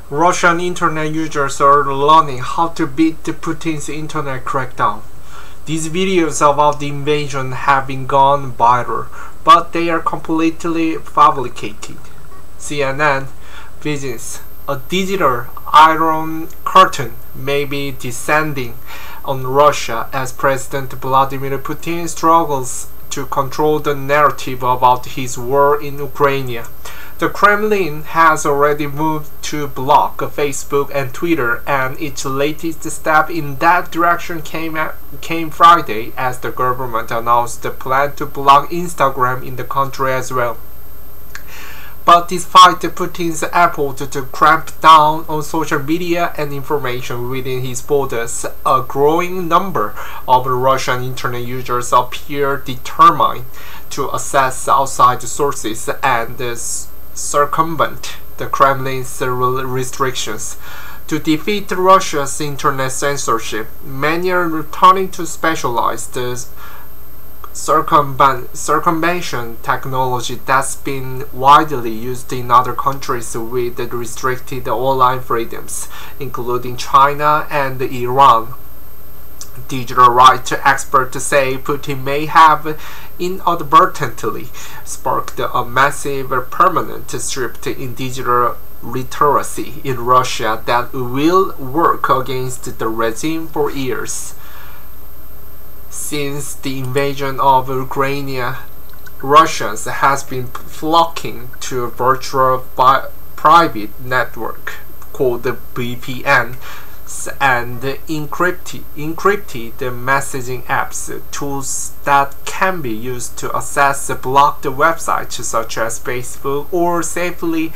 Russian internet users are learning how to beat Putin's internet crackdown. These videos about the invasion have been gone viral, but they are completely fabricated. CNN Business: a digital iron curtain may be descending on Russia as President Vladimir Putin struggles to control the narrative about his war in Ukraine. The Kremlin has already moved to block Facebook and Twitter, and its latest step in that direction came Friday as the government announced the plan to block Instagram in the country as well. But despite Putin's effort to cramp down on social media and information within his borders, a growing number of Russian internet users appear determined to access outside sources and circumvent the Kremlin's restrictions. To defeat Russia's internet censorship, many are returning to specialized circumvention technology that's been widely used in other countries with restricted online freedoms, including China and Iran. Digital rights experts say Putin may have inadvertently sparked a massive permanent shift in digital literacy in Russia that will work against the regime for years. Since the invasion of Ukraine, Russians has been flocking to a virtual private network called the VPN and encrypted messaging apps, tools that can be used to access blocked websites such as Facebook or safely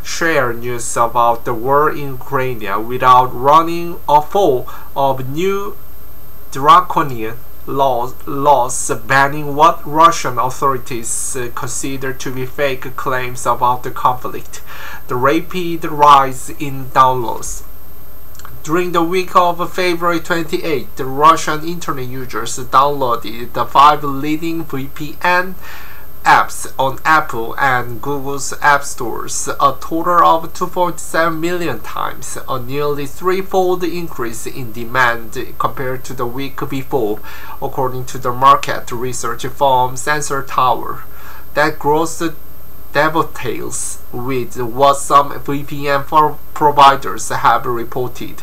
share news about the war in Ukraine without running afoul of new draconian laws banning what Russian authorities consider to be fake claims about the conflict. The rapid rise in downloads. During the week of February 28, the Russian internet users downloaded the 5 leading VPN apps on Apple and Google's app stores, a total of 2.7 million times, a nearly threefold increase in demand compared to the week before, according to the market research firm Sensor Tower. That growth dovetails with what some VPN providers have reported.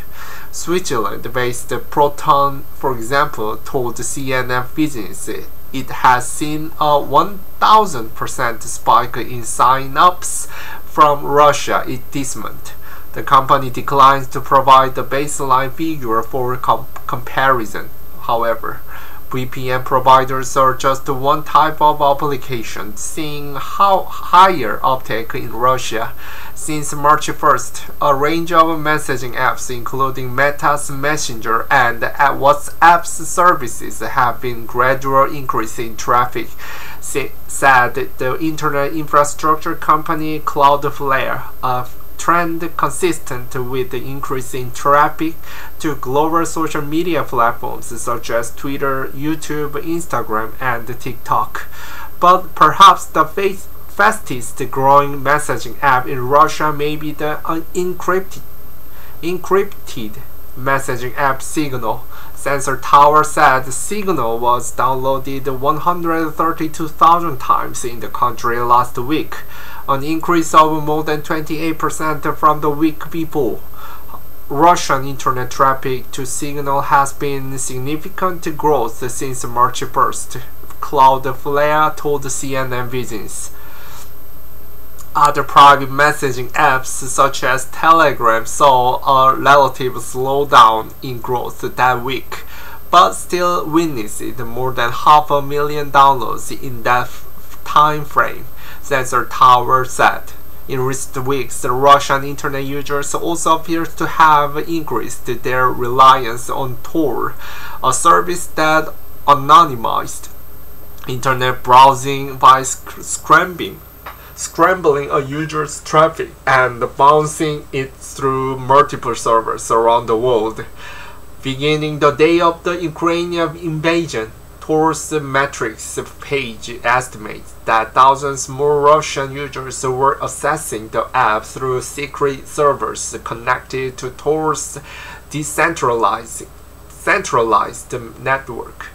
Switzerland-based Proton, for example, told CNN Business it has seen a 1,000% spike in sign-ups from Russia this month. The company declines to provide the baseline figure for comparison. However, VPN providers are just one type of application, seeing higher uptake in Russia. Since March 1st, a range of messaging apps, including Meta's Messenger and WhatsApp's services, have been gradual increase in traffic, said the internet infrastructure company Cloudflare. A trend consistent with the increase in traffic to global social media platforms such as Twitter, YouTube, Instagram, and TikTok. But perhaps the fastest growing messaging app in Russia may be the encrypted messaging app Signal. Sensor Tower said Signal was downloaded 132,000 times in the country last week, an increase of more than 28% from the week before. Russian internet traffic to Signal has been significant growth since March 1st, Cloudflare told CNN Business. Other private messaging apps such as Telegram saw a relative slowdown in growth that week, but still witnessed more than 500,000 downloads in that time frame, Sensor Tower said. In recent weeks, the Russian internet users also appear to have increased their reliance on Tor, a service that anonymized internet browsing by scrambling a user's traffic and bouncing it through multiple servers around the world. Beginning the day of the Ukrainian invasion, Tor's metrics page estimates that thousands more Russian users were accessing the app through secret servers connected to Tor's centralized network.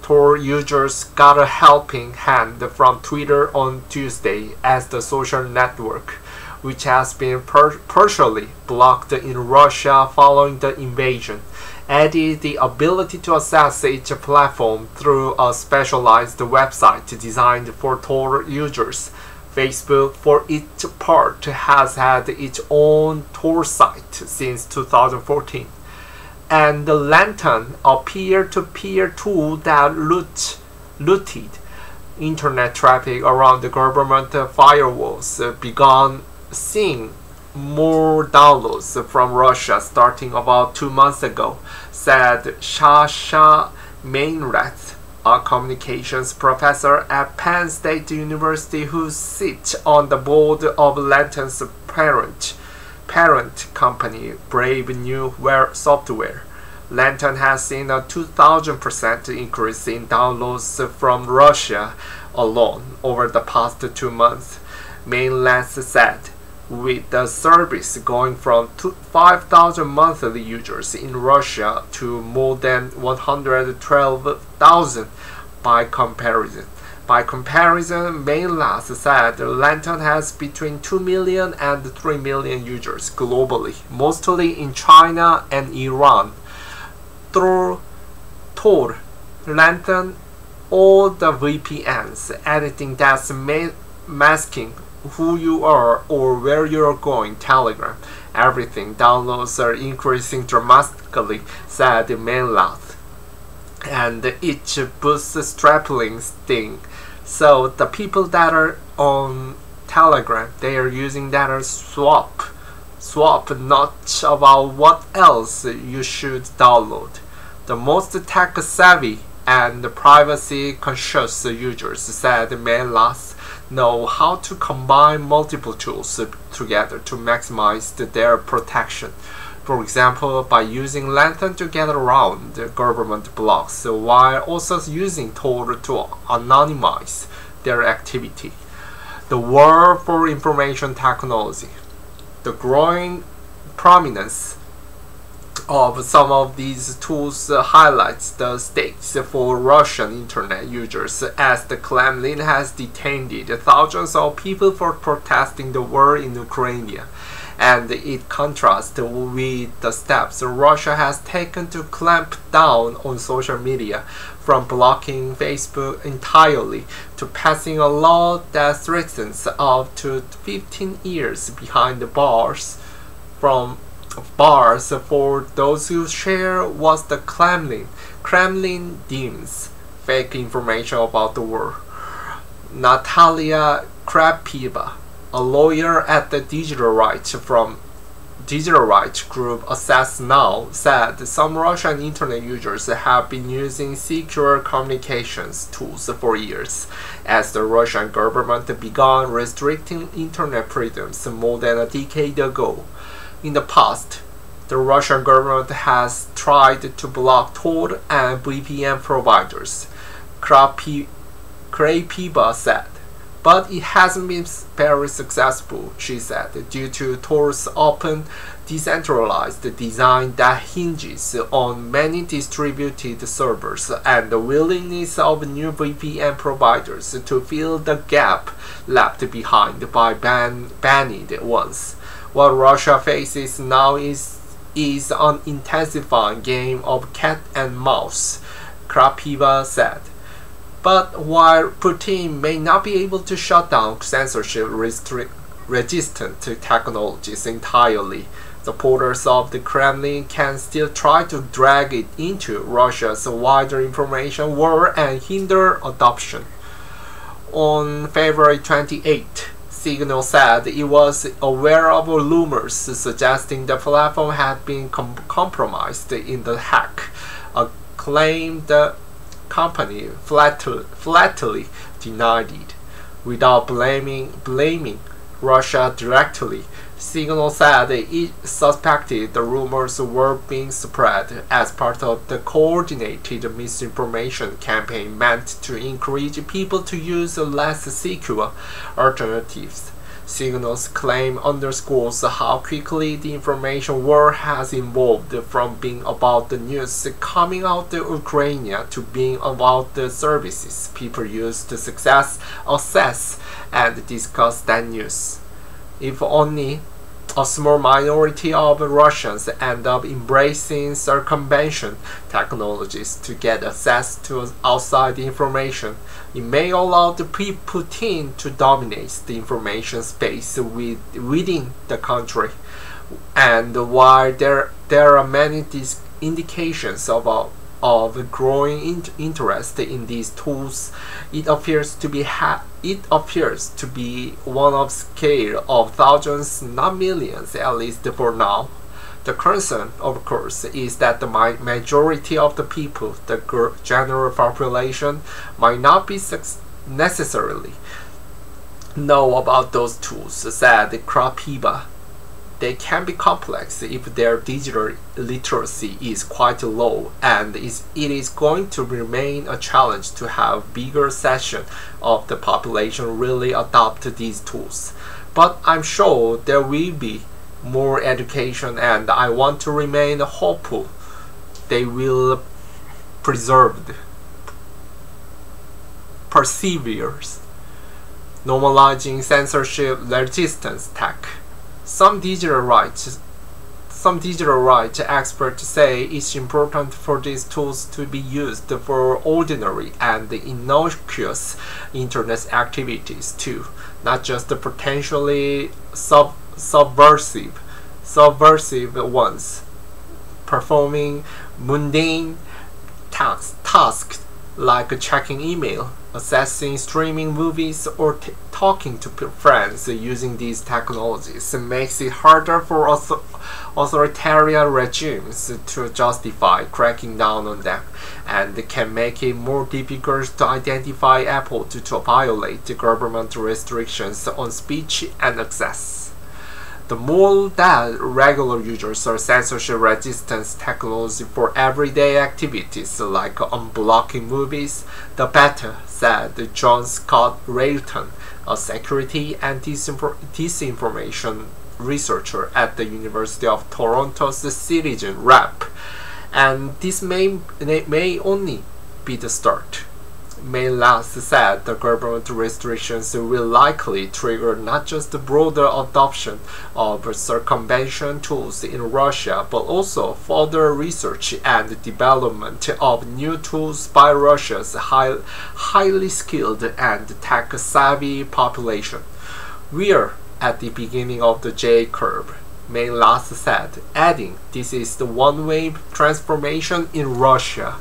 Tor users got a helping hand from Twitter on Tuesday as the social network, which has been partially blocked in Russia following the invasion, added the ability to access each platform through a specialized website designed for Tor users. Facebook, for its part, has had its own Tor site since 2014. And the Lantern, a peer-to-peer tool that looted internet traffic around the government firewalls, began seeing more downloads from Russia starting about 2 months ago, said Sasha Mainrath, a communications professor at Penn State University who sits on the board of Lantern's parent company, Brave New Software. Lantern has seen a 2,000% increase in downloads from Russia alone over the past 2 months, Mainrath said, with the service going from 5,000 monthly users in Russia to more than 112,000 by comparison. By comparison, Mainrath said Lantern has between 2 million and 3 million users globally, mostly in China and Iran. Through Tor, Lantern, all the VPNs, anything that's masking who you are or where you're going, Telegram, everything, downloads are increasing dramatically, said Mainrath. And each bootstrapping thing. So the people that are on Telegram, they are using that as swap, not about what else you should download. The most tech savvy and privacy conscious users, said Mainrath, know how to combine multiple tools together to maximize their protection. For example, by using Lantern to get around government blocks while also using Tor to anonymize their activity. The war for information technology. The growing prominence of some of these tools highlights the stakes for Russian internet users, as the Kremlin has detained thousands of people for protesting the war in Ukraine, and it contrasts with the steps Russia has taken to clamp down on social media, from blocking Facebook entirely to passing a law that threatens up to 15 years behind the bars for those who share what the Kremlin deems fake information about the war. Natalia Krapeva, a lawyer at the digital rights group Access Now, said some Russian internet users have been using secure communications tools for years, as the Russian government began restricting internet freedoms more than a decade ago. In the past, the Russian government has tried to block Tor and VPN providers, Krapeva said, but it hasn't been very successful, she said, due to Tor's open, decentralized design that hinges on many distributed servers and the willingness of new VPN providers to fill the gap left behind by banned ones. What Russia faces now is an intensifying game of cat and mouse, Krapeva said. But while Putin may not be able to shut down censorship-resistant technologies entirely, supporters of the Kremlin can still try to drag it into Russia's wider information war and hinder adoption. On February 28, Signal said it was aware of rumors suggesting the platform had been compromised in the hack, a claim the company flatly denied it, without blaming Russia directly. Signal said it suspected the rumors were being spread as part of the coordinated misinformation campaign meant to encourage people to use less secure alternatives. Signal's claim underscores how quickly the information war has evolved from being about the news coming out of Ukraine to being about the services people use to access and discuss that news. If only a small minority of Russians end up embracing circumvention technologies to get access to outside information, it may allow the Putin to dominate the information space within the country. And while there are many indications of growing interest in these tools, it appears to be one of scale of thousands, not millions, at least for now. The concern, of course, is that the majority of the people, the general population, might not be necessarily know about those tools, said Krapiba. They can be complex if their digital literacy is quite low, and it is going to remain a challenge to have bigger section of the population really adopt these tools. But I'm sure there will be more education, and I want to remain hopeful they will persevere, normalizing censorship resistance tech. Some digital rights experts say it's important for these tools to be used for ordinary and innocuous internet activities too, not just the potentially subversive ones, performing mundane tasks like checking email, accessing streaming movies, or talking to friends. Using these technologies makes it harder for authoritarian regimes to justify cracking down on them, and can make it more difficult to identify Apple to violate the government restrictions on speech and access. The more that regular users are censorship-resistant technology for everyday activities like unblocking movies, the better, said John Scott Rayton, a security and disinformation researcher at the University of Toronto's Citizen Rep. And this may only be the start. May last said the government restrictions will likely trigger not just the broader adoption of circumvention tools in Russia, but also further research and development of new tools by Russia's highly skilled and tech-savvy population. We're at the beginning of the J-curve, May last said, adding, "This is the one-way transformation in Russia."